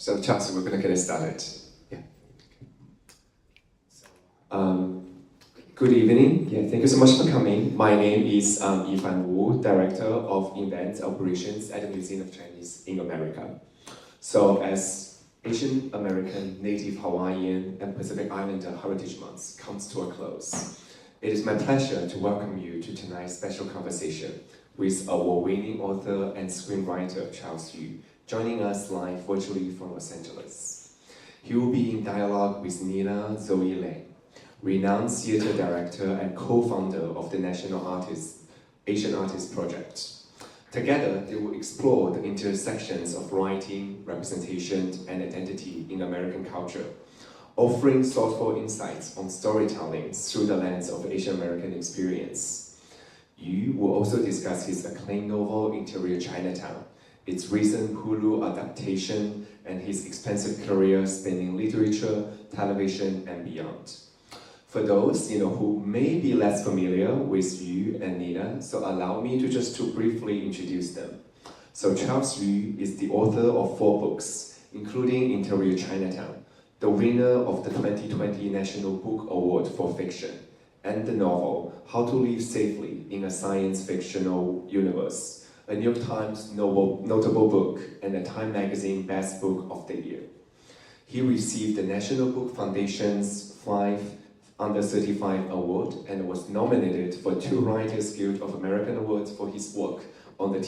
So Charles, we're going to get it started. Yeah. Good evening. Yeah, thank you so much for coming. My name is Yifan Wu, Director of Event Operations at the Museum of Chinese in America. So as Asian American, Native Hawaiian, and Pacific Islander Heritage Month comes to a close, it is my pleasure to welcome you to tonight's special conversation with award-winning author and screenwriter Charles Yu, joining us live virtually from Los Angeles. He will be in dialogue with Nina Zoie Lam, renowned theater director and co-founder of the National Asian Artists Project. Together, they will explore the intersections of writing, representation, and identity in American culture, offering thoughtful insights on storytelling through the lens of Asian American experience. Yu will also discuss his acclaimed novel, Interior Chinatown, its recent Hulu adaptation, and his expansive career spanning literature, television, and beyond. For those who may be less familiar with Yu and Nina, so allow me to just briefly introduce them. So Charles Yu is the author of 4 books, including Interior Chinatown, the winner of the 2020 National Book Award for Fiction, and the novel How to Live Safely in a Science Fictional Universe, a New York Times notable book, and a Time Magazine Best Book of the Year. He received the National Book Foundation's 5 Under 35 Award and was nominated for 2 Writers Guild of America Awards for his work on the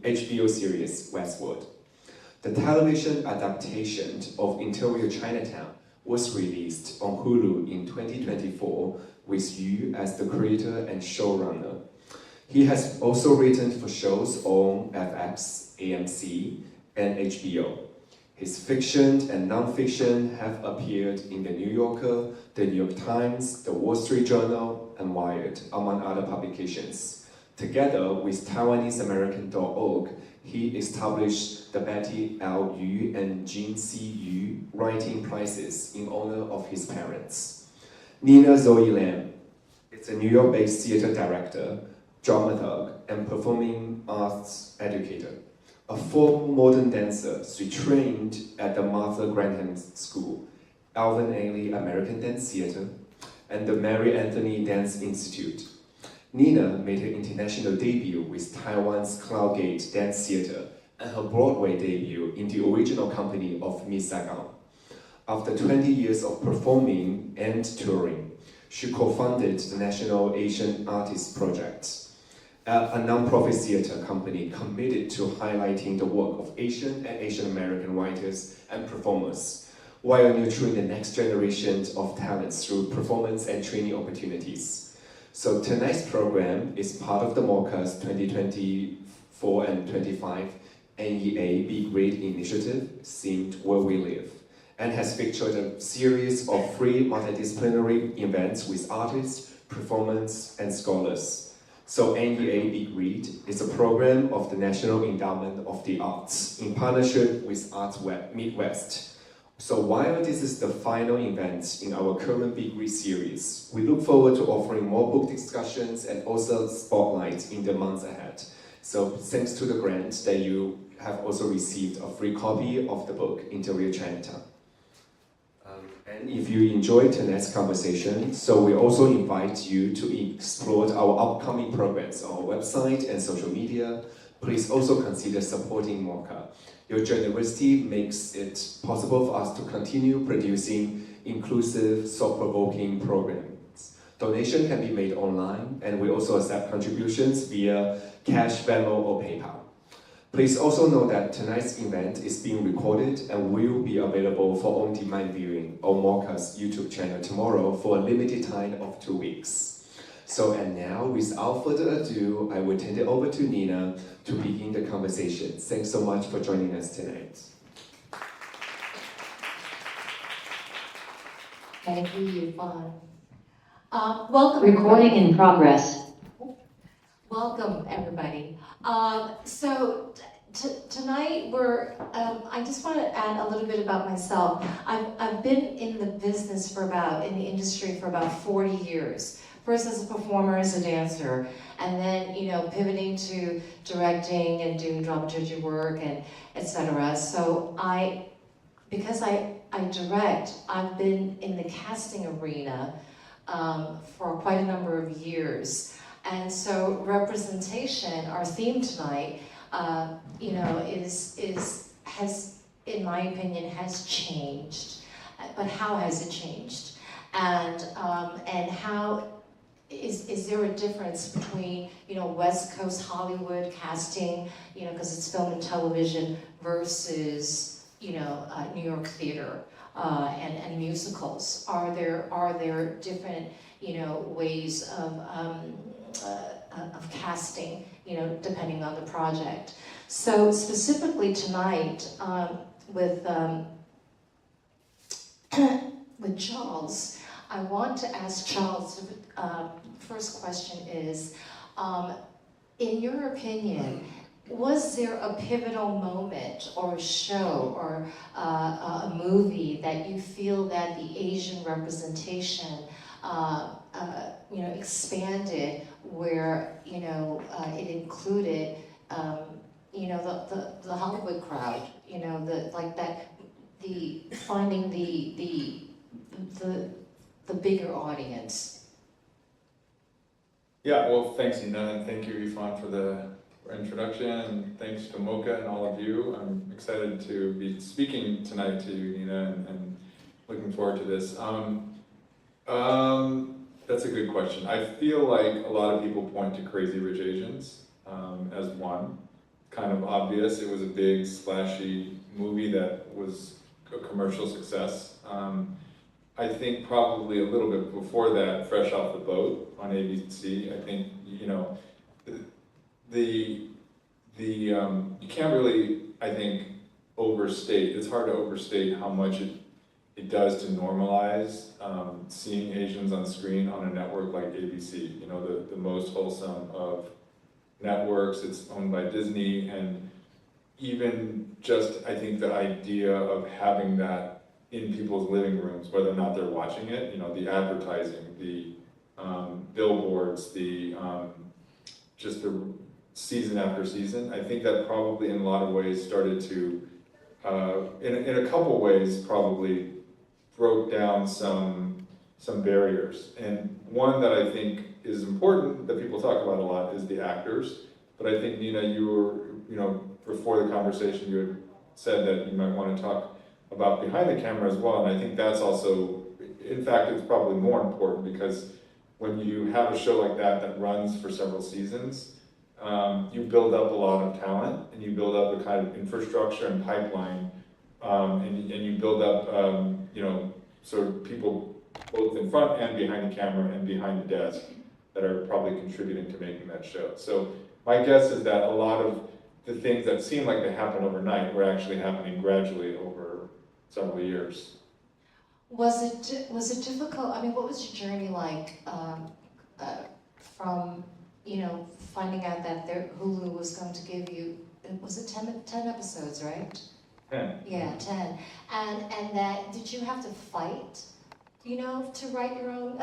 HBO series Westworld. The television adaptation of Interior Chinatown was released on Hulu in 2024 with Yu as the creator and showrunner. He has also written for shows on FX, AMC, and HBO. His fiction and non-fiction have appeared in The New Yorker, The New York Times, The Wall Street Journal, and Wired, among other publications. Together with TaiwaneseAmerican.org, he established the Betty L. Yu and Jean C. Yu Writing Prizes in honor of his parents. Nina Zoie Lam is a New York-based theater director, dramaturg, and performing arts educator. A folk modern dancer, she trained at the Martha Graham School, Alvin Ailey American Dance Theater, and the Mary Anthony Dance Institute. Nina made her international debut with Taiwan's Cloudgate Dance Theater and her Broadway debut in the original company of Miss Saigon. After 20 years of performing and touring, she co-founded the National Asian Artists Project, a non-profit theater company committed to highlighting the work of Asian and Asian American writers and performers, while nurturing the next generation of talents through performance and training opportunities. So tonight's program is part of the MOCA's 2024 and 25 NEA Big Read initiative, themed Where We Live, and has featured a series of free multidisciplinary events with artists, performers, and scholars. So NEA Big Read is a program of the National Endowment of the Arts in partnership with Arts Midwest. So while this is the final event in our current Big Read series, we look forward to offering more book discussions and also spotlights in the months ahead. So thanks to the grant that you have also received a free copy of the book, Interior Chinatown. And if you enjoyed tonight's conversation, so we also invite you to explore our upcoming programs on our website and social media. Please also consider supporting MOCA. Your generosity makes it possible for us to continue producing inclusive, thought-provoking programs. Donation can be made online, and we also accept contributions via cash, Venmo, or PayPal. Please also know that tonight's event is being recorded and will be available for on-demand viewing on MOCA's YouTube channel tomorrow for a limited time of 2 weeks. So, and now, without further ado, I will turn it over to Nina to begin the conversation. Thanks so much for joining us tonight. Thank you, Yifan. Welcome. Recording in progress. Welcome, everybody. Tonight I just want to add a little bit about myself. I've been in the business in the industry for about 40 years. First as a performer, as a dancer, and then, pivoting to directing and doing dramaturgy work and etc. So I because I direct, I've been in the casting arena for quite a number of years. And so representation, our theme tonight, you know, has, in my opinion, has changed. But how has it changed? And how is there a difference between, you know, West Coast Hollywood casting, you know, because it's film and television, versus, you know, New York theater and musicals? Are there different, you know, ways of casting, you know, depending on the project? So specifically tonight, with Charles, I want to ask Charles, first question is, in your opinion, was there a pivotal moment or a show or a movie that you feel that the Asian representation you know, expanded, where, you know, it included you know, the Hollywood crowd, you know, finding the bigger audience? Yeah, well, thanks, Nina, and thank you, Ifan, for the introduction, and thanks to MOCA and all of you. I'm excited to be speaking tonight to you, Nina, and looking forward to this. That's a good question. I feel like a lot of people point to Crazy Rich Asians as one. Kind of obvious. It was a big, splashy movie that was a commercial success. I think probably a little bit before that, Fresh Off the Boat on ABC. I think, you know, you can't really, I think, overstate. It's hard to overstate how much it does to normalize seeing Asians on screen on a network like ABC. You know, the most wholesome of networks. It's owned by Disney, and even just, I think, the idea of having that in people's living rooms, whether or not they're watching it, you know, the advertising, the billboards, just the season after season. I think that probably in a lot of ways started to, in a couple ways, probably broke down some barriers. And one that I think is important that people talk about a lot is the actors. But I think, Nina, you were, you know, before the conversation, you had said that you might want to talk about behind the camera as well. And I think that's also, in fact, it's probably more important, because when you have a show like that runs for several seasons, you build up a lot of talent, and you build up a kind of infrastructure and pipeline, and you build up, you know, sort of people both in front and behind the camera and behind the desk that are probably contributing to making that show. So my guess is that a lot of the things that seem like they happen overnight were actually happening gradually over several years. Was it difficult? I mean, what was your journey like from, you know, finding out that Hulu was going to give you, was it 10 episodes, right? 10. Yeah, 10. And that, did you have to fight, you know, to write your own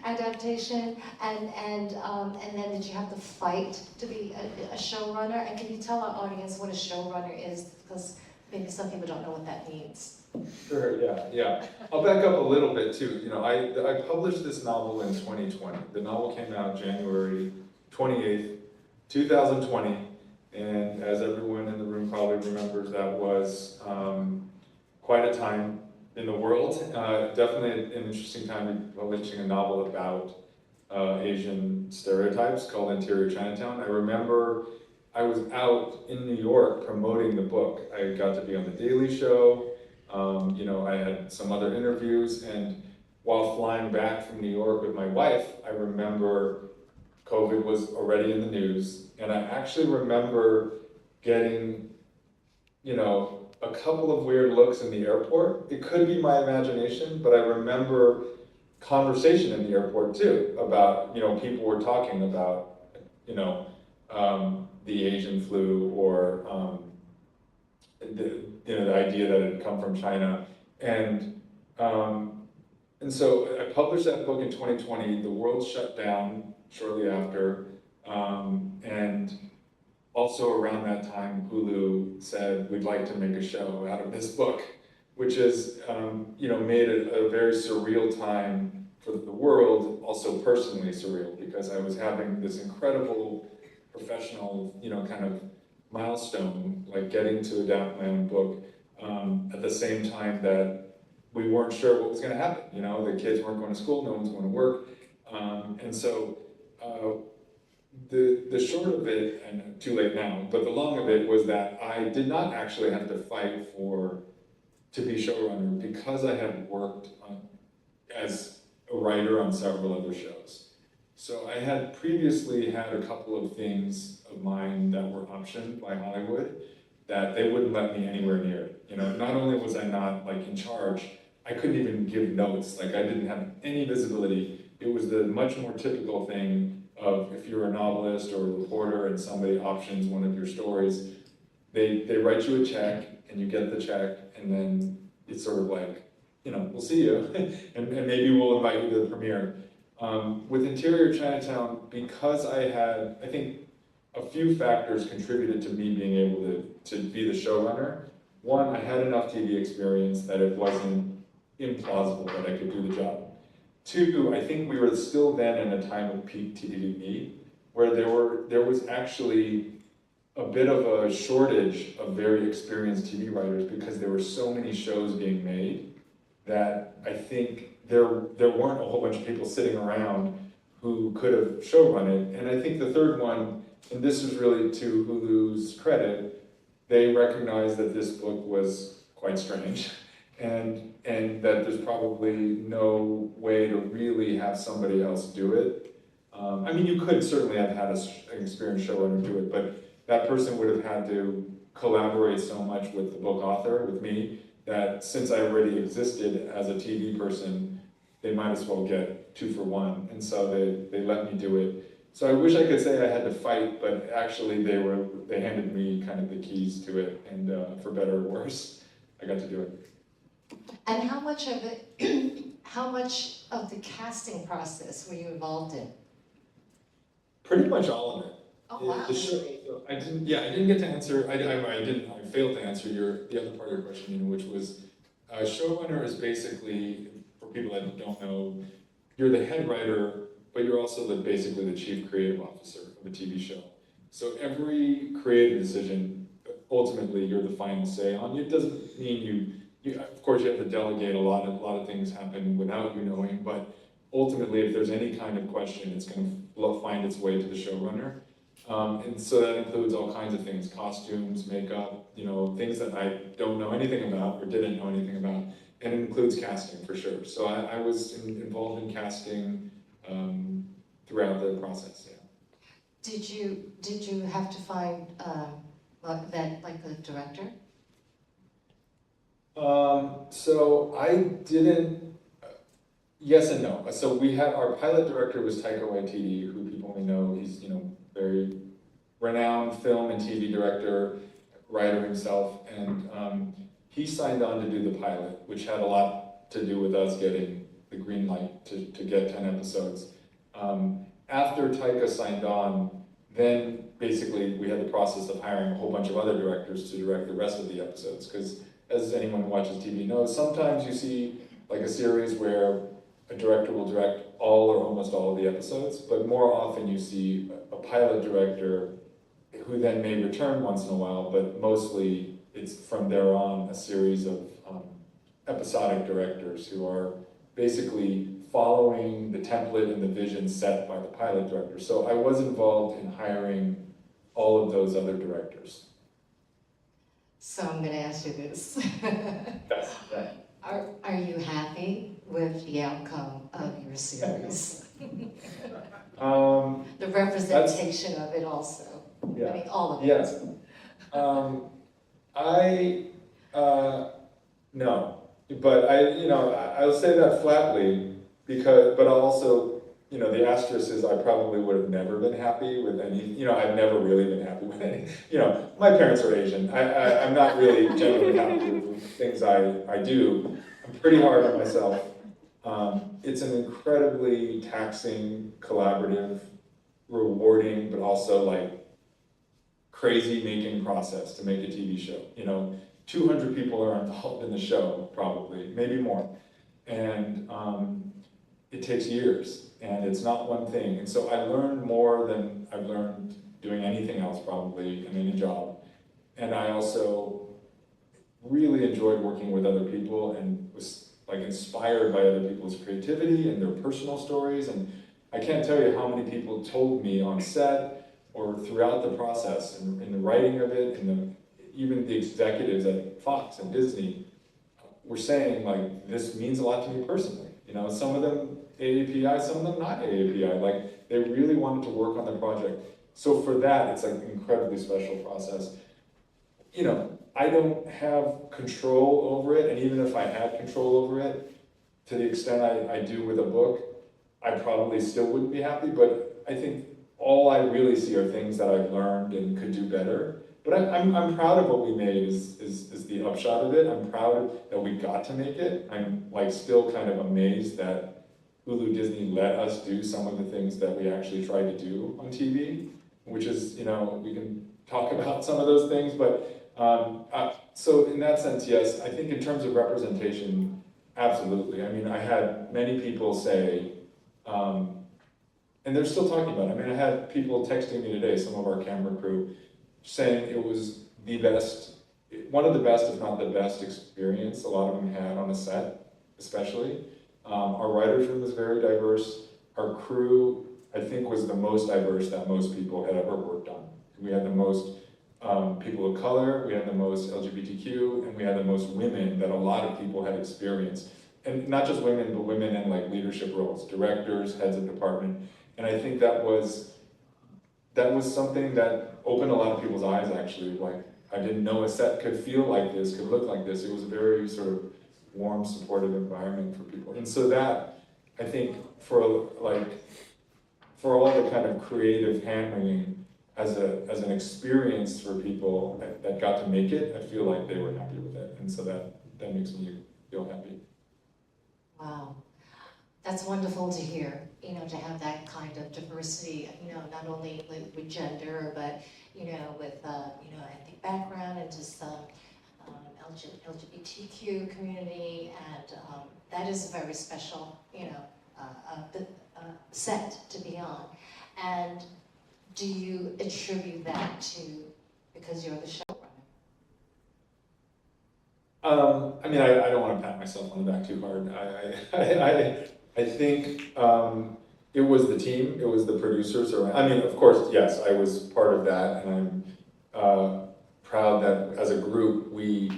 adaptation? And then did you have to fight to be a showrunner? And can you tell our audience what a showrunner is? Because maybe some people don't know what that means. Sure, yeah. I'll back up a little bit too. You know, I published this novel in 2020. The novel came out January 28th, 2020. And as everyone in the room probably remembers, that was quite a time in the world. Definitely an interesting time to be publishing a novel about Asian stereotypes called Interior Chinatown. I remember I was out in New York promoting the book. I got to be on The Daily Show. You know, I had some other interviews, and while flying back from New York with my wife, I remember COVID was already in the news, and I actually remember getting, you know, a couple of weird looks in the airport. It could be my imagination, but I remember conversation in the airport too about, you know, people were talking about, you know, the Asian flu, or the idea that it had come from China, and so I published that book in 2020. The world shut down shortly after, and also around that time, Hulu said, we'd like to make a show out of this book, which has, made it a very surreal time for the world, also personally surreal, because I was having this incredible professional, kind of milestone, like getting to adapt my own book, at the same time that we weren't sure what was going to happen. The kids weren't going to school, no one's going to work, and so the short of it, and too late now, but the long of it was that I did not actually have to fight to be showrunner because I had worked as a writer on several other shows. So I had previously had a couple of things of mine that were optioned by Hollywood that they wouldn't let me anywhere near. Not only was I not in charge, I couldn't even give notes. I didn't have any visibility. It was the much more typical thing of if you're a novelist or a reporter and somebody options one of your stories, they write you a check and you get the check, and then it's sort of we'll see you, and maybe we'll invite you to the premiere. With Interior Chinatown, because I think a few factors contributed to me being able to be the showrunner. One, I had enough TV experience that it wasn't implausible that I could do the job. Two, I think we were still then in a time of peak TV, where there was actually a bit of a shortage of very experienced TV writers because there were so many shows being made that I think there weren't a whole bunch of people sitting around who could have showrun it. And I think the third one, and this is really to Hulu's credit, they recognized that this book was quite strange and that there's probably no way to really have somebody else do it. You could certainly have had an experienced showrunner do it, but that person would have had to collaborate so much with the book author, with me, that since I already existed as a TV person, they might as well get 2 for 1. And so they let me do it. So I wish I could say I had to fight, but actually they handed me kind of the keys to it, and for better or worse, I got to do it. And how much of the casting process were you involved in? Pretty much all of it. Oh wow! I didn't get to answer. I failed to answer the other part of your question, which was showrunner is basically, for people that don't know, you're the head writer, but you're also basically the chief creative officer of a TV show. So every creative decision, ultimately, you're the final say on. It doesn't mean you of course, you have to delegate a lot of things happen without you knowing, but ultimately, if there's any kind of question, it's going to find its way to the showrunner. And so that includes all kinds of things, costumes, makeup, things that I don't know anything about or didn't know anything about. And it includes casting for sure. So I was involved in casting throughout the process, yeah. Did you have to find a director? So I didn't, yes and no. So we had, our pilot director was Taika Waititi, who people may know. He's, very renowned film and TV director, writer himself, and he signed on to do the pilot, which had a lot to do with us getting the green light to get 10 episodes. After Taika signed on, then basically we had the process of hiring a whole bunch of other directors to direct the rest of the episodes, because as anyone who watches TV knows, sometimes you see a series where a director will direct all or almost all of the episodes, but more often you see a pilot director who then may return once in a while, but mostly it's from there on a series of episodic directors who are basically following the template and the vision set by the pilot director. So I was involved in hiring all of those other directors. So I'm going to ask you this. Yes, right. Are you happy with the outcome of your series? The representation of it also. Yeah. I mean, all of it. Yes. No, but I'll say that flatly but I'll also, the asterisk is I probably would have never been happy with any, I've never really been happy with any, my parents are Asian. I'm not really generally happy with the things I do. I'm pretty hard on myself. It's an incredibly taxing, collaborative, rewarding, but also crazy making process to make a TV show. 200 people are involved in the show, probably, maybe more. And it takes years, and it's not one thing. And so I learned more than I've learned doing anything else, probably, in any job. And I also really enjoyed working with other people and was like inspired by other people's creativity and their personal stories. And I can't tell you how many people told me on set or throughout the process, in the writing of it, and even the executives at Fox and Disney were saying, like, this means a lot to me personally. You know, some of them AAPI, some of them not AAPI. Like, they really wanted to work on the project. So for that, it's like an incredibly special process. You know, I don't have control over it, and even if I had control over it, to the extent I do with a book, I probably still wouldn't be happy, but I think all I really see are things that I've learned and could do better. But I'm proud of what we made is the upshot of it. I'm proud that we got to make it. I'm like still kind of amazed that Hulu Disney let us do some of the things that we actually tried to do on TV, which is, you know, we can talk about some of those things, but so in that sense, yes, I think in terms of representation, absolutely. I mean, I had many people say, and they're still talking about it. I mean, I had people texting me today, some of our camera crew, saying it was the best, one of the best, if not the best experience a lot of them had on a set, especially. Our writers' room was very diverse. Our crew, I think, was the most diverse that most people had ever worked on. We had the most people of color, we had the most LGBTQ, and we had the most women that a lot of people had experienced. And not just women, but women in like leadership roles, directors, heads of department. And I think that was something that opened a lot of people's eyes, actually. Like, I didn't know a set could feel like this, could look like this. It was a very sort of warm, supportive environment for people. And so that, I think, for all the kind of creative hand-wringing, as an experience for people that got to make it, I feel like they were happy with it. And so that makes me feel happy. Wow, that's wonderful to hear, you know, to have that kind of diversity, you know, not only with gender, but, you know, with, you know, ethnic background and just LGBTQ community, and that is a very special, you know, set to be on. And do you attribute that to, because you're the showrunner? I mean, I don't want to pat myself on the back too hard. I think it was the team, it was the producers. I mean, of course, yes, I was part of that, and I'm proud that as a group we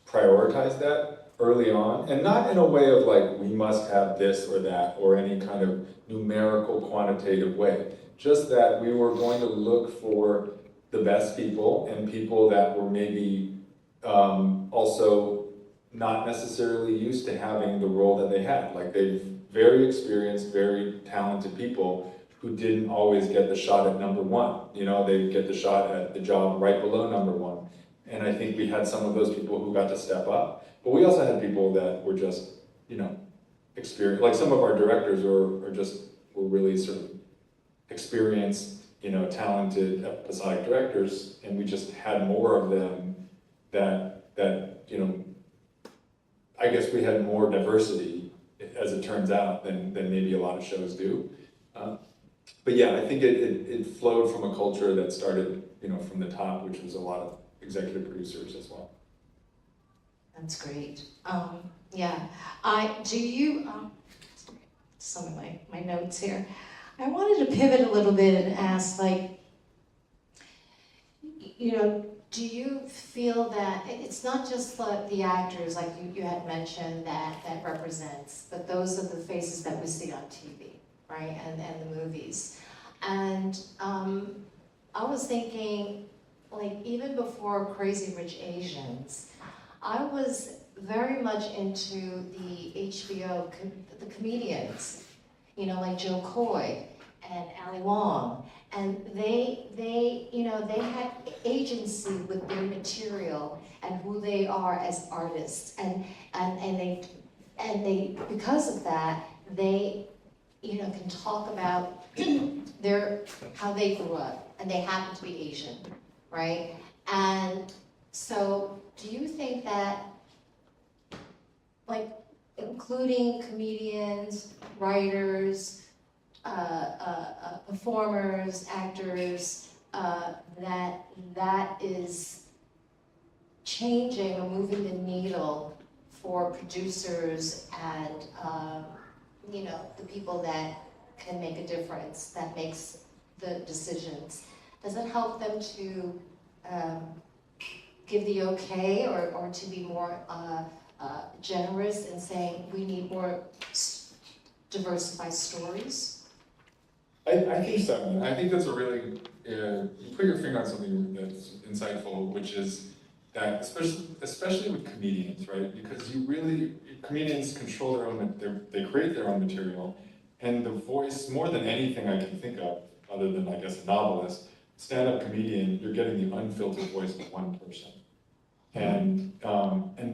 prioritized that early on, and not in a way of like, we must have this or that, or any kind of numerical, quantitative way. Just that we were going to look for the best people, and people that were maybe also not necessarily used to having the role that they had. Like, they're very experienced, very talented people who didn't always get the shot at number one. You know, they get the shot at the job right below number one. And I think we had some of those people who got to step up. But we also had people that were just, you know, experienced. Like, some of our directors were really sort of experienced, you know, talented episodic directors, and we just had more of them that you know, I guess we had more diversity, as it turns out, than maybe a lot of shows do. But yeah, I think it flowed from a culture that started, you know, from the top, which was a lot of executive producers as well. That's great. Yeah, some of my notes here. I wanted to pivot a little bit and ask, like, you know, do you feel that it's not just the actors, like you had mentioned, that represents, but those are the faces that we see on TV, right, and the movies. And I was thinking, like, even before Crazy Rich Asians, I was very much into the HBO, the comedians, you know, like Joe Coy and Ali Wong, and they, you know, they had agency with their material and who they are as artists, and they because of that, they, you know, can talk about how they grew up, and they happen to be Asian, right? And So do you think that, like, including comedians, writers, performers, actors, that is changing or moving the needle for producers and the people that can make a difference, that makes the decisions? Does it help them to give the okay or to be more generous in saying we need more diversified stories? I think so. I think that's a really, you put your finger on something that's insightful, which is that, especially with comedians, right? Because comedians control their own, they create their own material, and the voice, more than anything I can think of, other than, I guess, a novelist, stand-up comedian, you're getting the unfiltered voice of one person. And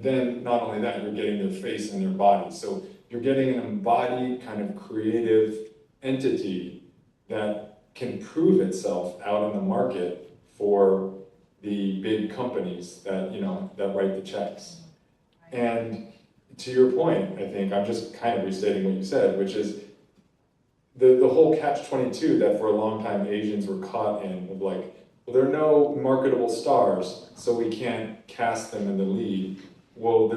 then not only that, you're getting their face and their body. So you're getting an embodied kind of creative entity that can prove itself out in the market for the big companies that, that write the checks. And to your point, I think, I'm just kind of restating what you said, which is the whole catch-22 that for a long time Asians were caught in, of like, well, there are no marketable stars, so we can't cast them in the lead. Well,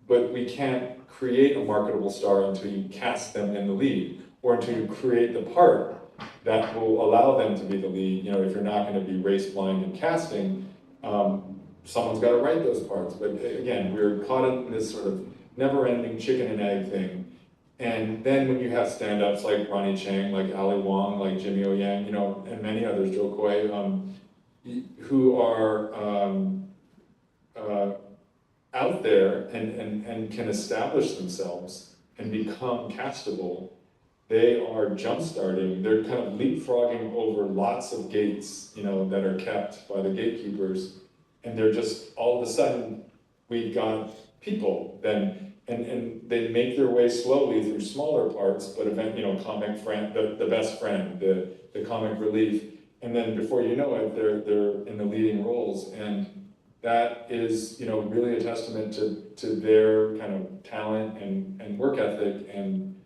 but we can't create a marketable star until you cast them in the lead, or until you create the part that will allow them to be the lead. If you're not going to be race blind in casting, someone's got to write those parts. But again, we're caught in this sort of never-ending chicken and egg thing. And then when you have stand-ups like Ronnie Chang, like Ali Wong, like Jimmy O Yang, and many others, Joe Coy, who are out there and can establish themselves and become castable, they are jump-starting, they're kind of leapfrogging over lots of gates, that are kept by the gatekeepers, and they're just, all of a sudden, we've got people then. And they make their way slowly through smaller parts, but comic friend, the best friend, the comic relief, and then before you know it, they're in the leading roles, and that is really a testament to their kind of talent and work ethic, and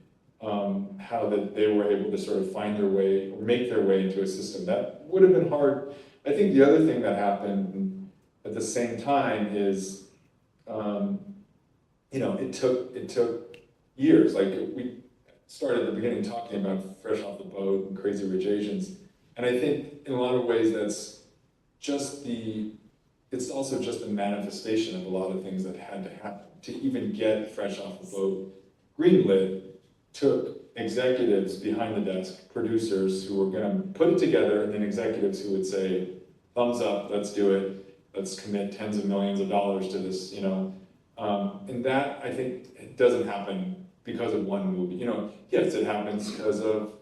how that they were able to sort of find their way or make their way into a system that would have been hard. I think the other thing that happened at the same time is. It took years. Like, we started at the beginning talking about Fresh Off the Boat and Crazy Rich Asians, and I think in a lot of ways that's it's also just a manifestation of a lot of things that had to happen. To even get Fresh Off the Boat greenlit took executives behind the desk, producers who were going to put it together, and then executives who would say, thumbs up, let's do it, let's commit tens of millions of dollars to this, and that, I think, it doesn't happen because of one movie. Yes, it happens because of,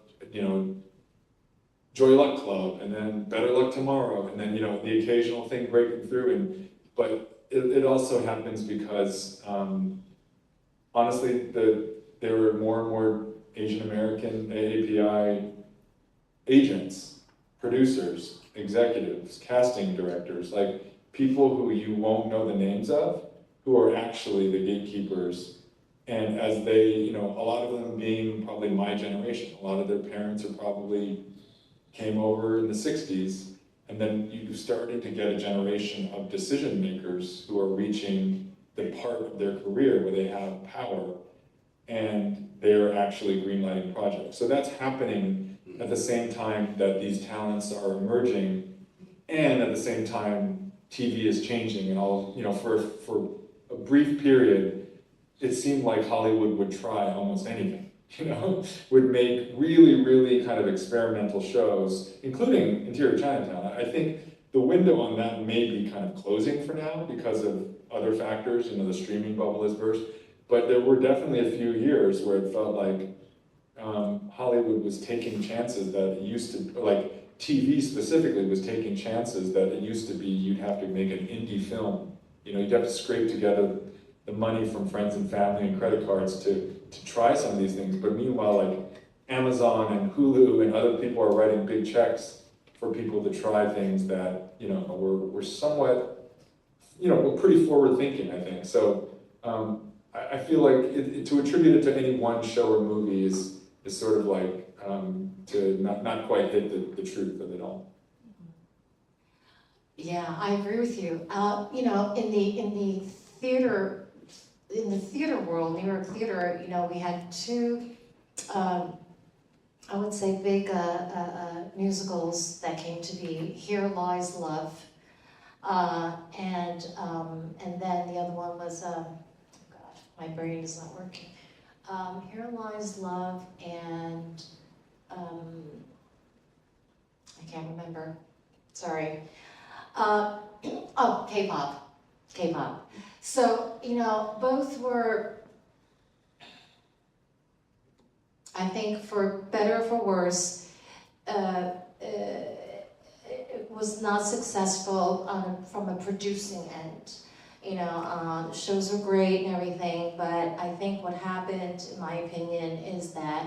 Joy Luck Club, and then Better Luck Tomorrow, and then, the occasional thing breaking through. But it also happens because, honestly, there were more and more Asian American AAPI agents, producers, executives, casting directors, like people who you won't know the names of, who are actually the gatekeepers. And as they, a lot of them being probably my generation, a lot of their parents are probably came over in the 60s, and then you started to get a generation of decision makers who are reaching the part of their career where they have power, and they're actually greenlighting projects. So that's happening at the same time that these talents are emerging, and at the same time, TV is changing, and all, for a brief period, it seemed like Hollywood would try almost anything, would make really, really kind of experimental shows, including Interior Chinatown. I think the window on that may be kind of closing for now because of other factors, the streaming bubble has burst, but there were definitely a few years where it felt like Hollywood was taking chances that it used to, like TV specifically was taking chances that it used to be you'd have to make an indie film. You'd have to scrape together the money from friends and family and credit cards to try some of these things. But meanwhile, like Amazon and Hulu and other people are writing big checks for people to try things that, were somewhat pretty forward thinking, I think. So I feel like to attribute it to any one show or movie is sort of like to not quite hit the truth of it all. Yeah, I agree with you. In the theater world, New York theater, we had two, I would say, big musicals that came to be. Here Lies Love, and then the other one was, oh God, my brain is not working. Here Lies Love, and I can't remember. Sorry. K-pop. So, both were, I think, for better or for worse, it was not successful from a producing end. Shows were great and everything, but I think what happened, in my opinion, is that,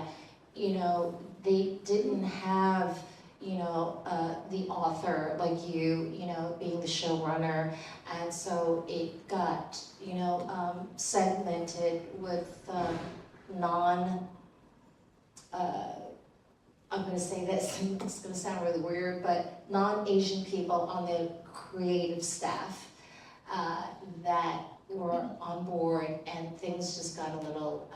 they didn't have the author like you being the showrunner, and so it got, segmented with I'm going to say this, it's going to sound really weird, but non-Asian people on the creative staff that were on board, and things just got a little,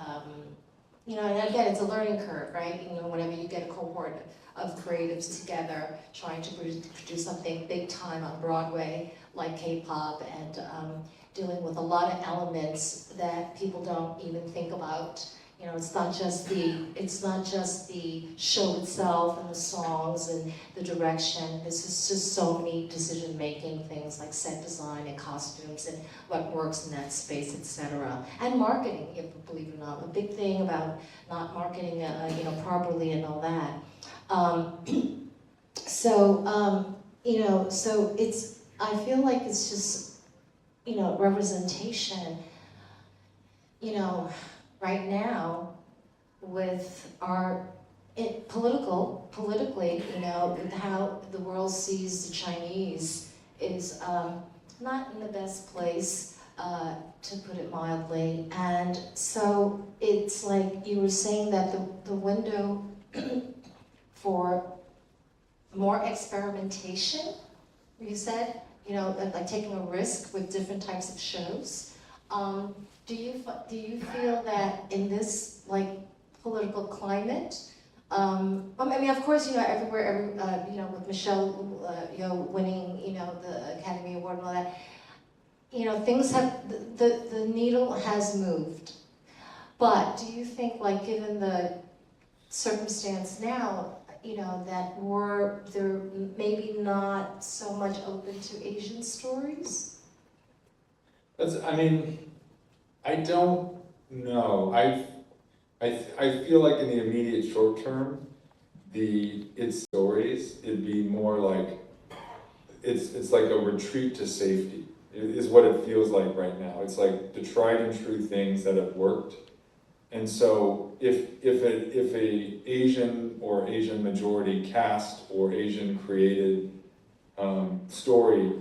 and again, it's a learning curve, right? Whenever you get a cohort of creatives together trying to produce something big time on Broadway, like K-pop, and dealing with a lot of elements that people don't even think about. It's not just the show itself and the songs and the direction. This is just so many decision-making things like set design and costumes and what works in that space, etc. And marketing, believe it or not, a big thing about not marketing, properly and all that. So it's. I feel like it's just, representation. Right now, with our politically, with how the world sees the Chinese is not in the best place, to put it mildly. And so it's like you were saying that the window for more experimentation, you said, like taking a risk with different types of shows. Do you feel that in this political climate, of course, everywhere, with Michelle, winning, the Academy Award and all that, things have, the needle has moved. But do you think, given the circumstance now, that they're maybe not so much open to Asian stories? I don't know. I feel like in the immediate short term, its stories, it'd be more like it's like a retreat to safety. Is what it feels like right now. It's like the tried and true things that have worked. And so if a Asian or Asian majority cast or Asian created story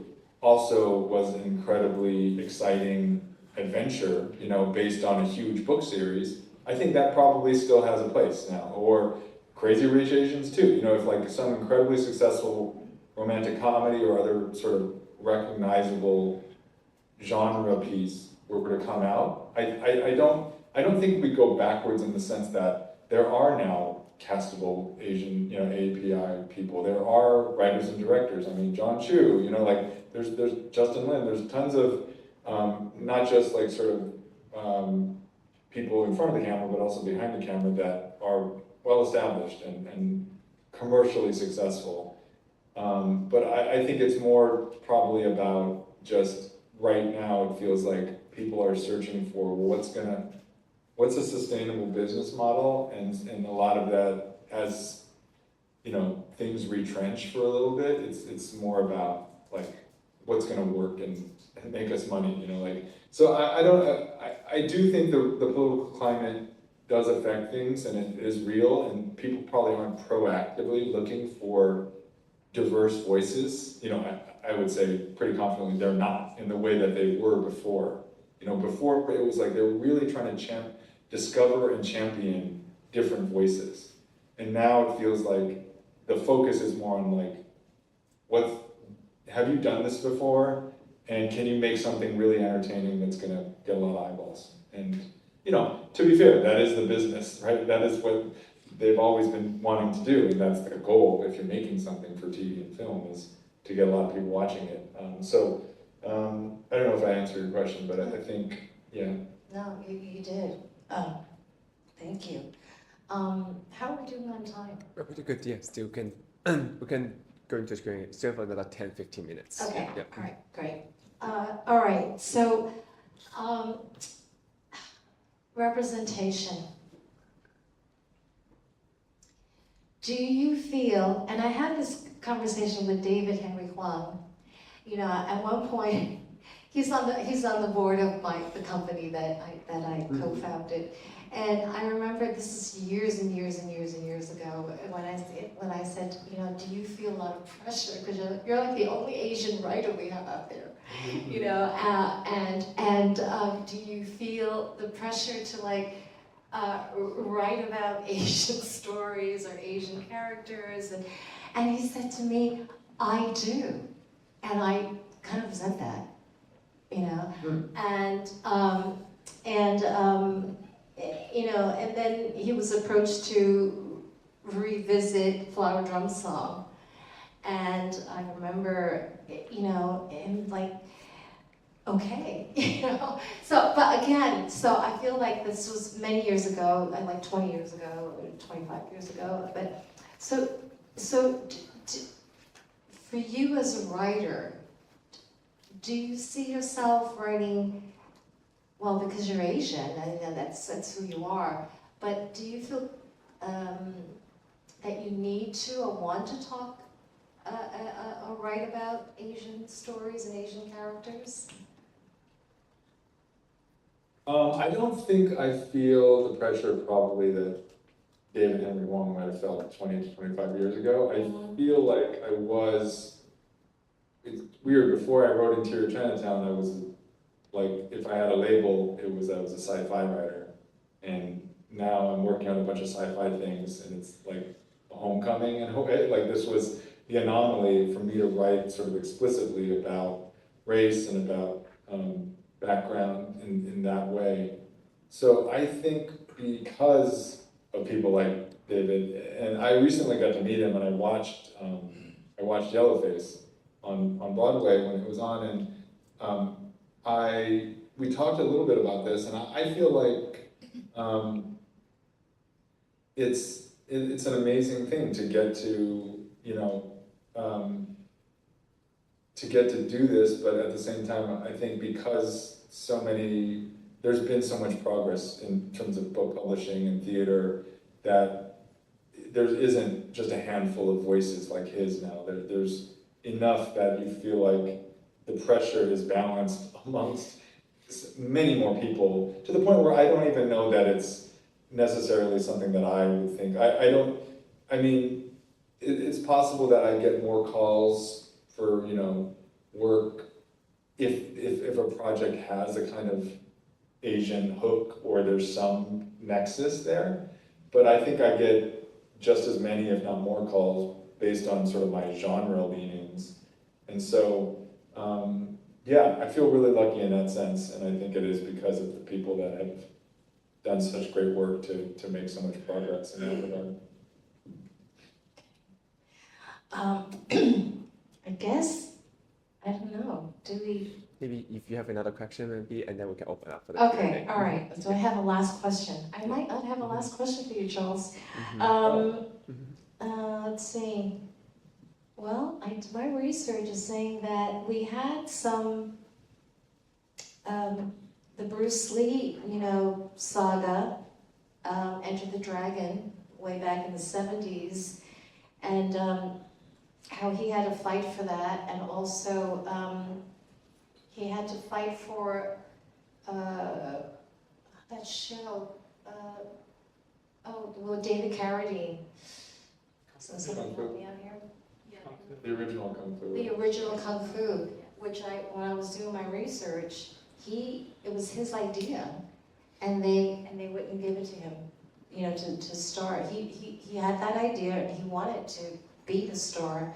also was an incredibly exciting adventure, based on a huge book series, I think that probably still has a place now. Or Crazy Rich Asians too, if some incredibly successful romantic comedy or other sort of recognizable genre piece were to come out, I don't think we go backwards in the sense that there are now castable Asian, AAPI people. There are writers and directors. John Chu, there's Justin Lin. There's tons of not just people in front of the camera, but also behind the camera that are well established and commercially successful. But I think it's more probably about just right now. It feels like people are searching for what's a sustainable business model, and a lot of that has things retrench for a little bit. It's more about what's going to work and make us money. So I do think the political climate does affect things, and it is real, and people probably aren't proactively looking for diverse voices. I would say pretty confidently they're not in the way that they were before. You know, before it was like they were really trying to discover and champion different voices. And now it feels like the focus is more on like, have you done this before? And can you make something really entertaining that's gonna get a lot of eyeballs? And, you know, to be fair, that is the business, right? That is what they've always been wanting to do, and that's the goal if you're making something for TV and film, is to get a lot of people watching it. I don't know if I answered your question, but I think, yeah. No, you did. Thank you. How are we doing on time? We're pretty good, yeah. Still can we can go into screening still for another 10-15 minutes. Okay, Yeah. all right, great. All right, so representation. Do you feel, and I had this conversation with David Henry Huang, you know, at one point, he's on the board of the company that I co-founded, and I remember this is years and years and years and years ago when I said, you know, do you feel a lot of pressure because you're like the only Asian writer we have out there, you know, and do you feel the pressure to like write about Asian stories or Asian characters, and he said to me, I do, and I kind of resent that, you know, you know, and then he was approached to revisit Flower Drum Song, and I remember, you know, him like, okay, you know, but again, so I feel like this was many years ago, like 20 years ago, 25 years ago, but so for you as a writer, do you see yourself writing, well, because you're Asian, and that's who you are, but do you feel that you need to or want to talk or write about Asian stories and Asian characters? I don't think I feel the pressure probably that David Henry Wong might have felt 20 to 25 years ago. I feel like I was, it's weird, before I wrote Interior Chinatown, I was like, if I had a label, it was I was a sci-fi writer. And now I'm working on a bunch of sci-fi things, and it's like Homecoming, and like this was the anomaly for me to write sort of explicitly about race and about background in that way. So I think because of people like David, and I recently got to meet him, and I watched Yellowface on Broadway when it was on, and we talked a little bit about this, and I feel like it's an amazing thing to get to, you know, to get to do this, but at the same time, I think because there's been so much progress in terms of book publishing and theater, that there isn't just a handful of voices like his now. There's enough that you feel like the pressure is balanced amongst many more people, to the point where I don't even know that it's necessarily something that I would think. It's possible that I get more calls for, you know, work if a project has a kind of Asian hook or there's some nexus there, but I think I get just as many, if not more, calls based on sort of my genre leanings. And so, yeah, I feel really lucky in that sense, and I think it is because of the people that have done such great work to make so much progress in that regard. I guess, I don't know, do we? Maybe if you have another question, maybe, and then we can open up for the Okay, Q&A. all right, so I have a last question. I might not have a last question for you, Charles. Let's see. Well, my research is saying that we had some, the Bruce Lee, you know, saga, Enter the Dragon, way back in the 70s, and how he had to fight for that, and also he had to fight for that show, David Carradine. So somebody help me out here. The original Kung Fu. The original Kung Fu, which when I was doing my research, it was his idea, and they wouldn't give it to him, you know, to star. He had that idea, and he wanted to be the star,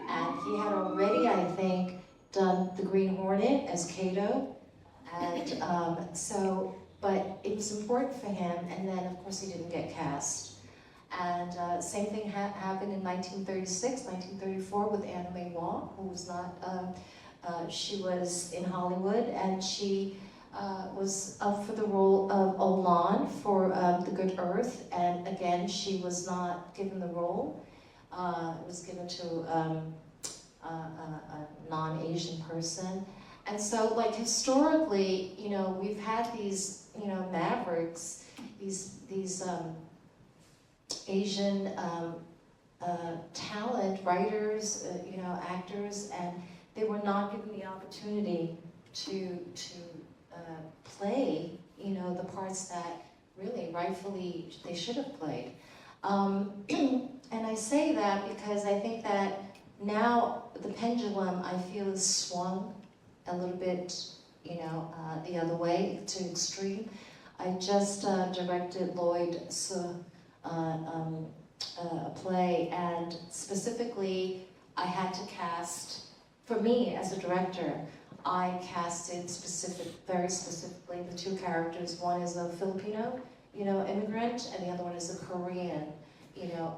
and he had already, I think, done the Green Hornet as Kato, and but it was important for him, and then of course he didn't get cast. And same thing happened in 1936, 1934 with Anna May Wong, who was not, she was in Hollywood, and she was up for the role of Olan for The Good Earth, and again, she was not given the role. It was given to a non-Asian person. And so, like, historically, you know, we've had these, you know, mavericks, these Asian talent, writers, you know, actors, and they were not given the opportunity to play, you know, the parts that really rightfully they should have played. And I say that because I think that now the pendulum, I feel, is swung a little bit, you know, the other way to extreme. I just directed Lloyd a play, and specifically I had to cast, for me as a director, I casted very specifically the two characters. One is a Filipino, you know, immigrant, and the other one is a Korean, you know,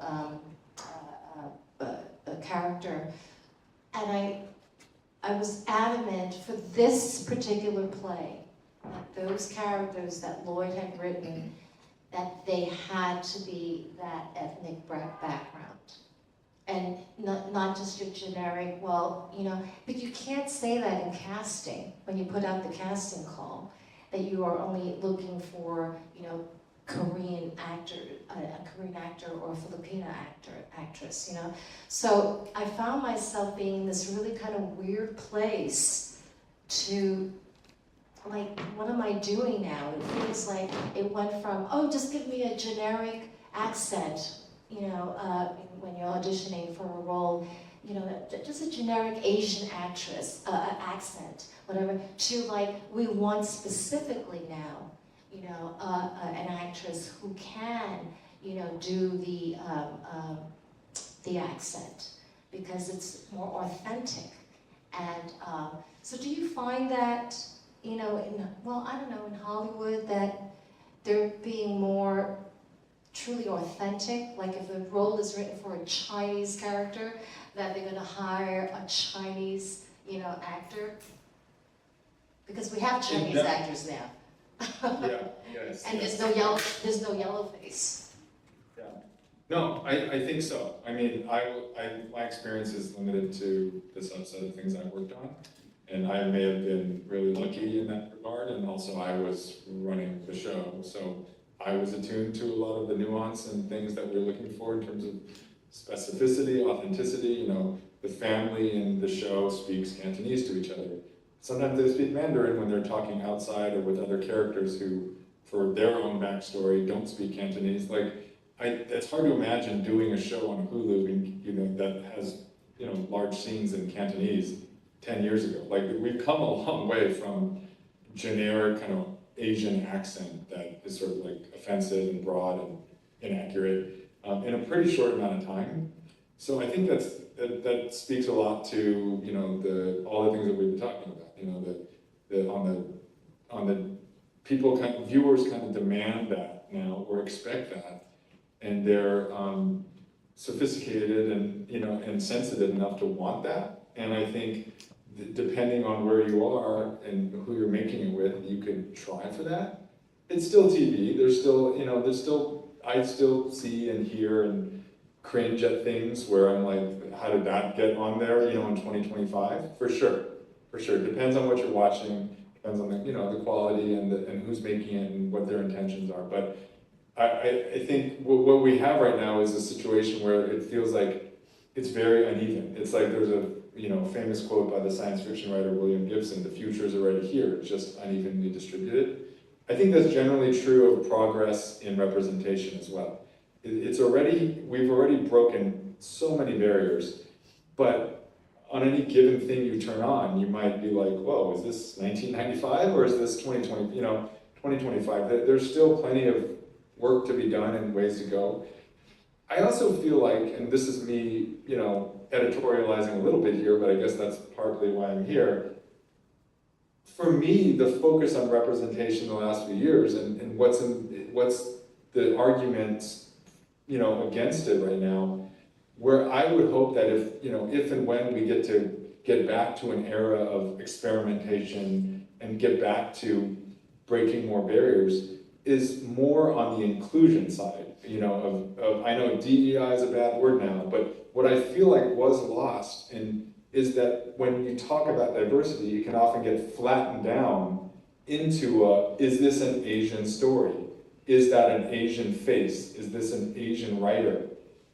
a character. And I was adamant for this particular play that those characters that Lloyd had written, that they had to be that ethnic background. And not just your generic, well, you know, but you can't say that in casting, when you put out the casting call, that you are only looking for, you know, Korean actor, a Korean actor or a Filipino actress, you know. So I found myself being in this really kind of weird place to, like, what am I doing now? It feels like it went from, oh, just give me a generic accent, you know, when you're auditioning for a role, you know, just a generic Asian actress, accent, whatever, to like, we want specifically now, you know, an actress who can, you know, do the accent, because it's more authentic. And so do you find that, you know, well, I don't know, in Hollywood, that they're being more truly authentic? Like if the role is written for a Chinese character, that they're going to hire a Chinese, you know, actor? Because we have Chinese actors now. Yeah, yes. And yes. there's no yellow face. Yeah. No, I think so. I mean, my experience is limited to the subset of things I've worked on. And I may have been really lucky in that regard, and also I was running the show, so I was attuned to a lot of the nuance and things that we're looking for in terms of specificity, authenticity. You know, the family in the show speaks Cantonese to each other. Sometimes they speak Mandarin when they're talking outside or with other characters who, for their own backstory, don't speak Cantonese. Like, it's hard to imagine doing a show on Hulu, you know, that has, you know, large scenes in Cantonese 10 years ago. Like, we've come a long way from generic kind of Asian accent that is sort of like offensive and broad and inaccurate in a pretty short amount of time. So I think that speaks a lot to, you know, all the things that we've been talking about. You know, on the people, viewers kind of demand that now, or expect that, and they're sophisticated and, you know, and sensitive enough to want that. And I think depending on where you are and who you're making it with, you could try for that. It's still TV. There's still, you know, I still see and hear and cringe at things where I'm like, how did that get on there, you know, in 2025? For sure. It depends on what you're watching, depends on the, you know, the quality and who's making it and what their intentions are. But I think what we have right now is a situation where it feels like it's very uneven. It's like there's a, you know, famous quote by the science fiction writer William Gibson: "The future is already here, it's just unevenly distributed." I think that's generally true of progress in representation as well. We've already broken so many barriers, but on any given thing you turn on, you might be like, whoa, is this 1995 or is this 2020, 2025? There's still plenty of work to be done and ways to go. I also feel like, and this is me, editorializing a little bit here, but I guess that's partly why I'm here. For me, the focus on representation in the last few years and what's the argument, against it right now, where I would hope that if and when we get back to an era of experimentation and get back to breaking more barriers, is more on the inclusion side, I know DEI is a bad word now, but what I feel like was lost is that when you talk about diversity, it can often get flattened down into is this an Asian story? Is that an Asian face? Is this an Asian writer?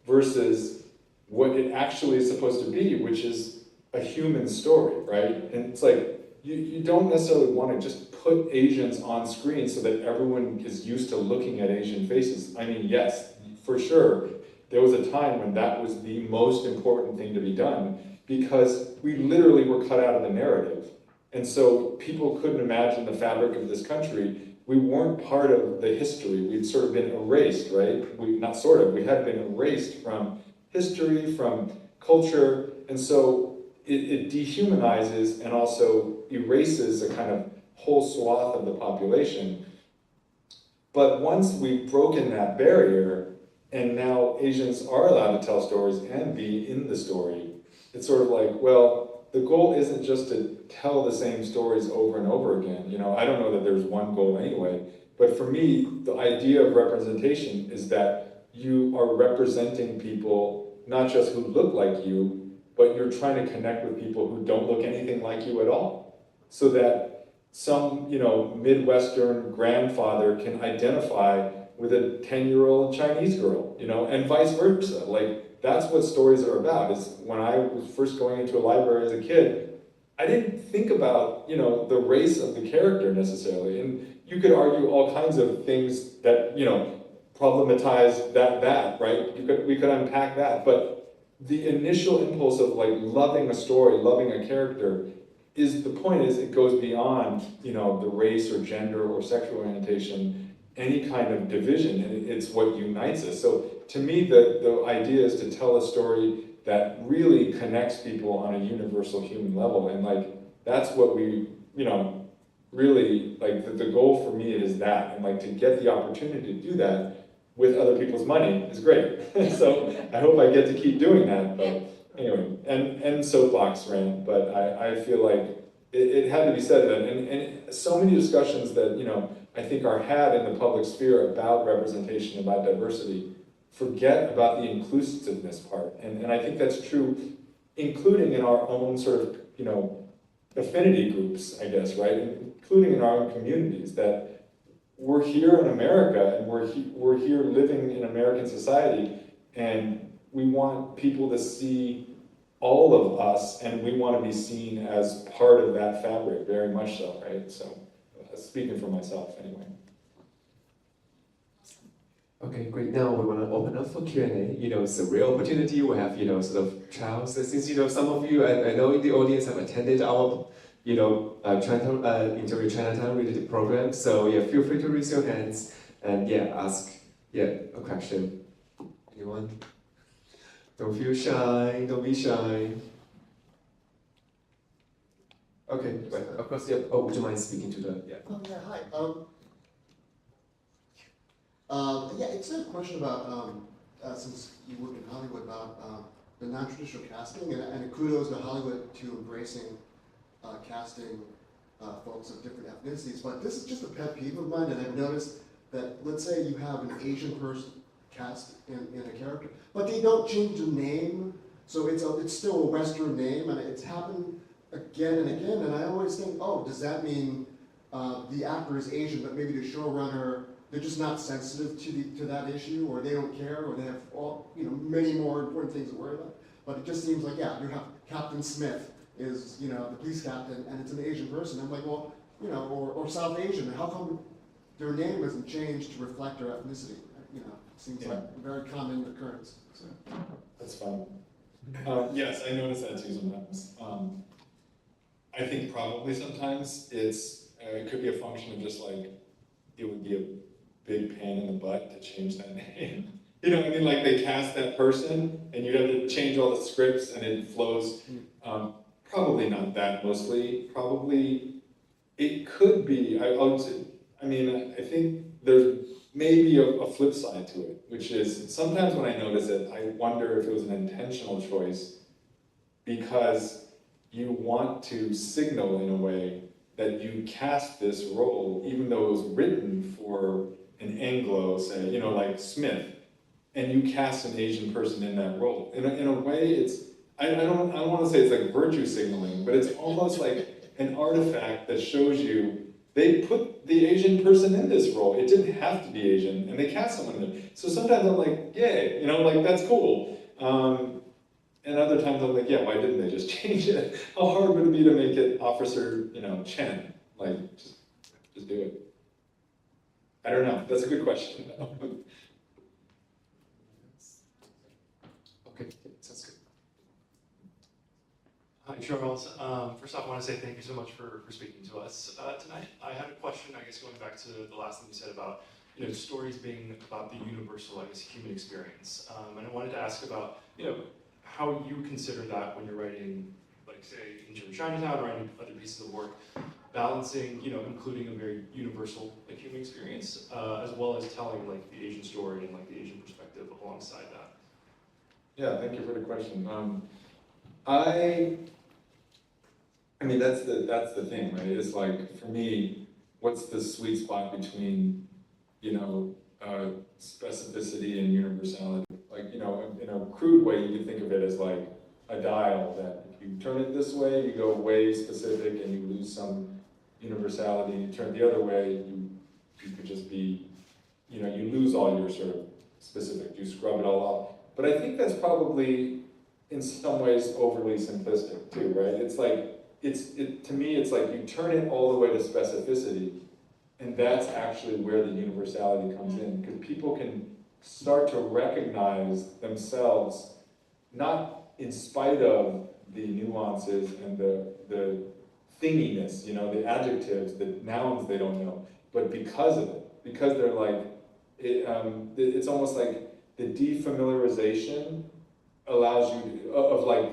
Versus what it actually is supposed to be, which is a human story, right? And it's like, you don't necessarily want to just put Asians on screen so that everyone is used to looking at Asian faces. I mean, yes, for sure, there was a time when that was the most important thing to be done because we literally were cut out of the narrative. And so people couldn't imagine the fabric of this country. We weren't part of the history. We'd sort of been erased, right? We had been erased from history, from culture, and so it dehumanizes and also erases a kind of whole swath of the population. But once we've broken that barrier, and now Asians are allowed to tell stories and be in the story, it's sort of like, well, the goal isn't just to tell the same stories over and over again. I don't know that there's one goal anyway, but for me, the idea of representation is that you are representing people, not just who look like you, but you're trying to connect with people who don't look anything like you at all. So that some, Midwestern grandfather can identify with a 10-year-old Chinese girl, and vice versa. Like, that's what stories are about, is when I was first going into a library as a kid, I didn't think about, the race of the character necessarily. And you could argue all kinds of things that, problematize that, right? We could unpack that, but the initial impulse of like loving a story, loving a character, the point is it goes beyond, the race or gender or sexual orientation, any kind of division, and it's what unites us. So to me, the idea is to tell a story that really connects people on a universal human level, and like that's what we, really like the goal for me is that, and like to get the opportunity to do that with other people's money is great. So I hope I get to keep doing that. But anyway, and soapbox rant, but I feel like it had to be said that, and so many discussions that, I think are had in the public sphere about representation, about diversity, forget about the inclusiveness part. And I think that's true, including in our own sort of, affinity groups, I guess, right? Including in our own communities, that we're here in America and we're here living in American society, and we want people to see all of us, and we want to be seen as part of that fabric, very much so, right? So, speaking for myself, anyway. Okay, great. Now we want to open up for Q&A. It's a real opportunity. We have, sort of trials. Since, some of you, I know in the audience have attended our, Chinatown, Interview Chinatown related program. So yeah, feel free to raise your hands and ask, a question. Anyone? Don't feel shy, don't be shy. Okay, but of course, would you mind speaking to the, Oh, yeah, hi. It's a question about, since you work in Hollywood, about the non-traditional casting, and kudos to Hollywood to embracing casting folks of different ethnicities. But this is just a pet peeve of mine, and I've noticed that, let's say you have an Asian person cast in a character, but they don't change the name, so it's still a Western name, and it's happened again and again, and I always think, oh, does that mean the actor is Asian, but maybe the showrunner, they're just not sensitive to that issue, or they don't care, or they have all, many more important things to worry about. But it just seems like, you have Captain Smith is, the police captain, and it's an Asian person. I'm like, well, or South Asian, how come their name isn't changed to reflect their ethnicity? Seems like a very common occurrence. So. That's fine. Yes, I notice that too sometimes. I think probably sometimes it could be a function of just like, it would be a big pain in the butt to change that name. You know what I mean? Like they cast that person and you'd have to change all the scripts and it flows. Probably not that mostly. Probably it could be. I think there's maybe a flip side to it, which is sometimes when I notice it, I wonder if it was an intentional choice because you want to signal in a way that you cast this role, even though it was written for an Anglo, say, you know, like Smith, and you cast an Asian person in that role. In a way, I don't want to say it's like virtue signaling, but it's almost like an artifact that shows you they put the Asian person in this role. It didn't have to be Asian, and they cast someone in it. So sometimes I'm like, yay, you know, like that's cool. And other times I'm like, yeah, why didn't they just change it? How hard would it be to make it Officer, you know, Chen? Like, just do it. I don't know. That's a good question. Okay, sounds good. Hi, Charles. First off, I want to say thank you so much for speaking to us tonight. I had a question, I guess, going back to the last thing you said about, you know, stories being about the universal, I guess, human experience. And I wanted to ask about, you know, how you consider that when you're writing, like, say, Interior Chinatown or any other pieces of work, balancing, you know, including a very universal, like, human experience, as well as telling, like, the Asian story and, like, the Asian perspective alongside that. Yeah, thank you for the question. I mean, that's the thing, right? It's like, for me, what's the sweet spot between, you know, specificity and universality? Like, you know, in a crude way, you can think of it as like a dial that if you turn it this way, you go way specific and you lose some universality. You turn it the other way, you could just be, you know, you lose all your sort of specific, you scrub it all off. But I think that's probably, in some ways, overly simplistic too, right? It's like, to me, it's like you turn it all the way to specificity, and that's actually where the universality comes in, because people can start to recognize themselves, not in spite of the nuances and the thinginess, you know, the adjectives, the nouns they don't know, but because of it, because they're like, it's almost like the defamiliarization allows you of like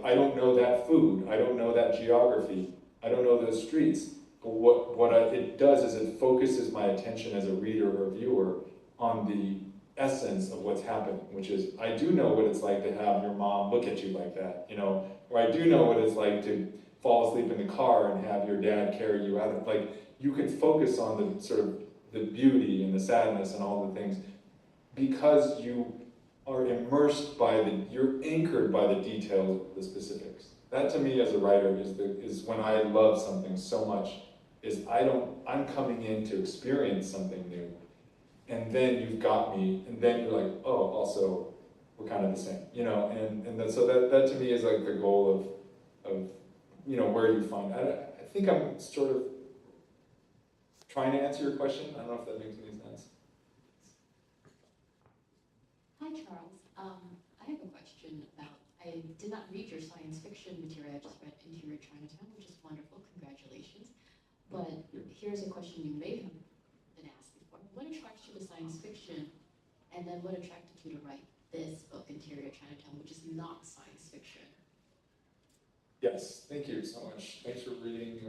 I don't know that food, I don't know that geography, I don't know those streets. But what it does is it focuses my attention as a reader or viewer on the essence of what's happening, which is I do know what it's like to have your mom look at you like that, you know, or I do know what it's like to fall asleep in the car and have your dad carry you out of, like, you can focus on the sort of the beauty and the sadness and all the things because you are immersed by you're anchored by the details of the specifics. That to me as a writer is when I love something so much, is I'm coming in to experience something new, and then you've got me, and then you're like, oh, also, we're kind of the same, you know, so that to me is like the goal of you know, where you find, I think I'm sort of trying to answer your question. I don't know if that makes any sense. Hi, Charles. I have a question about, I did not read your science fiction material, I just read Interior Chinatown, which is wonderful, congratulations. But here's a question you may have been asked before. What attracts you to science fiction? And then what attracted you to write this book, Interior Chinatown, which is not science fiction? Yes, thank you so much. Thanks for reading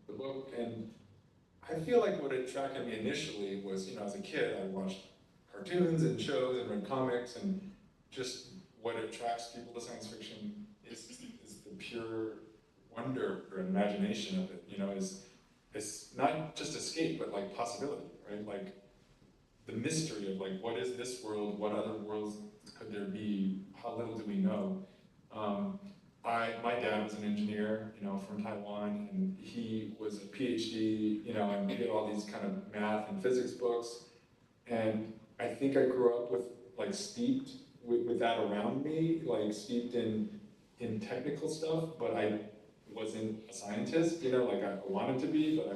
the book. And I feel like what attracted me initially was, you know, as a kid, I watched cartoons and shows and read comics, and just what attracts people to science fiction is the pure wonder or imagination of it, you know, is not just escape, but like possibility, right? Like the mystery of like, what is this world? What other worlds could there be? How little do we know? My dad was an engineer, you know, from Taiwan, and he was a PhD, you know, and we did all these kind of math and physics books. And I think I grew up with, like, steeped with that around me, like steeped in technical stuff, but I wasn't a scientist, you know, like I wanted to be, but I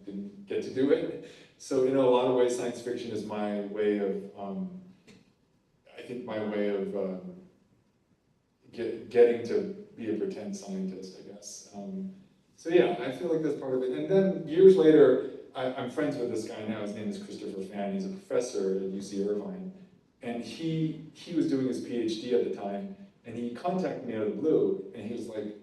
didn't get to do it. So, in a lot of ways, science fiction is my way of, I think my way of getting to be a pretend scientist, I guess. So yeah, I feel like that's part of it. And then years later, I'm friends with this guy now. His name is Christopher Fan. He's a professor at UC Irvine, and he was doing his PhD at the time, and he contacted me out of the blue, and he was like,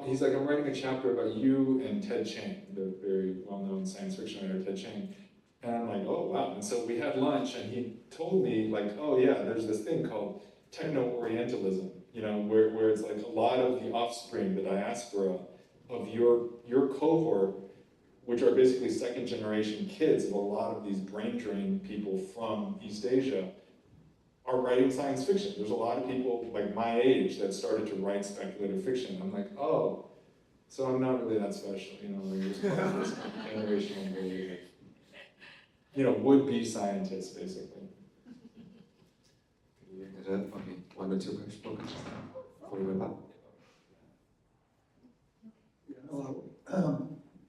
he's like, I'm writing a chapter about you and Ted Chiang, the very well-known science fiction writer Ted Chiang. And I'm like, oh wow. And so we had lunch, and he told me like, oh yeah, there's this thing called techno-orientalism, you know, where it's like a lot of the offspring, the diaspora of your cohort, which are basically second generation kids of a lot of these brain drain people from East Asia, are writing science fiction. There's a lot of people like my age that started to write speculative fiction. I'm like, oh, so I'm not really that special, you know, like this generational wave of, you know, would-be scientists, basically. Okay, one or two questions before we wrap up. Hello.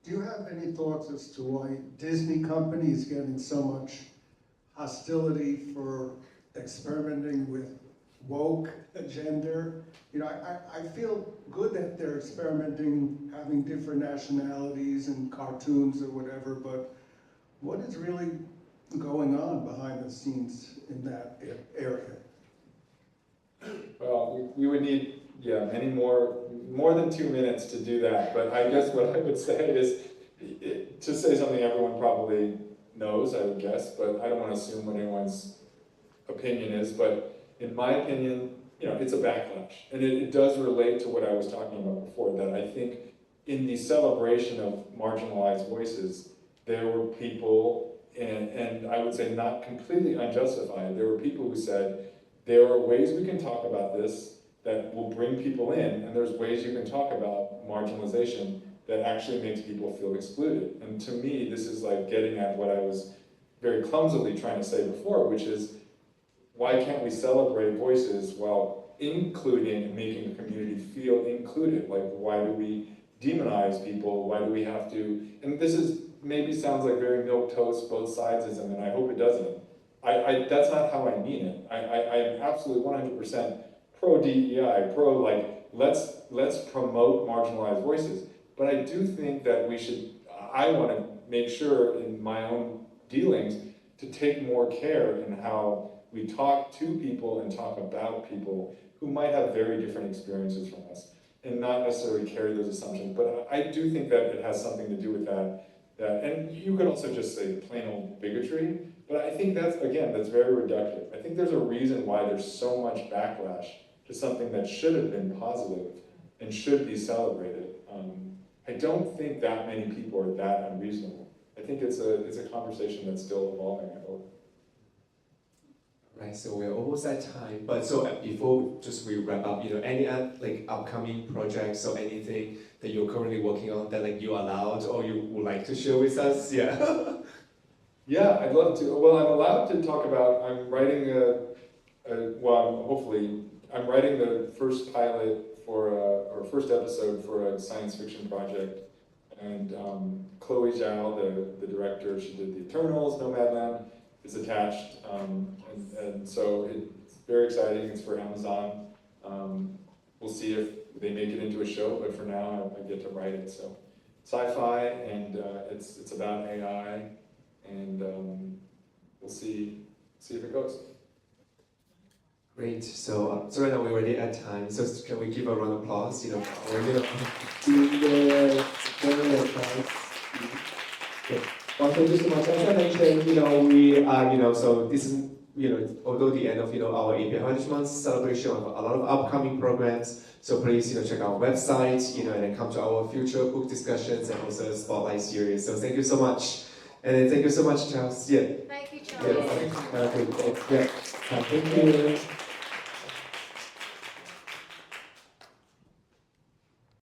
Do you have any thoughts as to why Disney company is getting so much hostility for experimenting with woke gender? You know, I feel good that they're experimenting, having different nationalities and cartoons or whatever, but what is really going on behind the scenes in that area? Well, we would need, many more than 2 minutes to do that, but I guess what I would say is, to say something everyone probably knows, I would guess, but I don't want to assume what anyone's opinion is, but in my opinion, you know, it's a backlash. And it does relate to what I was talking about before, that I think in the celebration of marginalized voices, there were people, and I would say not completely unjustified, there were people who said, there are ways we can talk about this that will bring people in, and there's ways you can talk about marginalization that actually makes people feel excluded. And to me, this is like getting at what I was very clumsily trying to say before, which is, why can't we celebrate voices while including and making the community feel included? Like, why do we demonize people? Why do we have to, and this is maybe sounds like very milquetoast, both sidesism, and I hope it doesn't. That's not how I mean it. I am absolutely 100% pro DEI, pro like, let's promote marginalized voices. But I do think that we should, I want to make sure in my own dealings to take more care in how we talk to people and talk about people who might have very different experiences from us, and not necessarily carry those assumptions. But I do think that it has something to do with that, and you could also just say plain old bigotry, but I think that's, again, that's very reductive. I think there's a reason why there's so much backlash to something that should have been positive and should be celebrated. I don't think that many people are that unreasonable. I think it's a conversation that's still evolving, I hope. Right, so we're almost at time, but so before just we wrap up, you know, any like upcoming projects or anything that you're currently working on that like you're allowed or you would like to share with us? Yeah. Yeah, I'd love to. Well, I'm allowed to talk about, I'm writing I'm writing the first pilot for, or first episode for a science fiction project. And Chloe Zhao, the director, she did The Eternals, Nomadland, is attached. And so it's very exciting. It's for Amazon. We'll see if they make it into a show, but for now I get to write it. So sci-fi, and it's about AI, and we'll see if it goes. Great. So right now we're already at time. So can we give a round of applause? You know, or you know, well, thank you so much. As I mentioned, you know, we are, you know, so this is, you know, although the end of, you know, our AANHPI 100 months celebration of a lot of upcoming programs. So please, you know, check our website, you know, and then come to our future book discussions and also spotlight series. So thank you so much. And then thank you so much, Charles. Yeah. Thank you, Charles. Yeah. Thank you.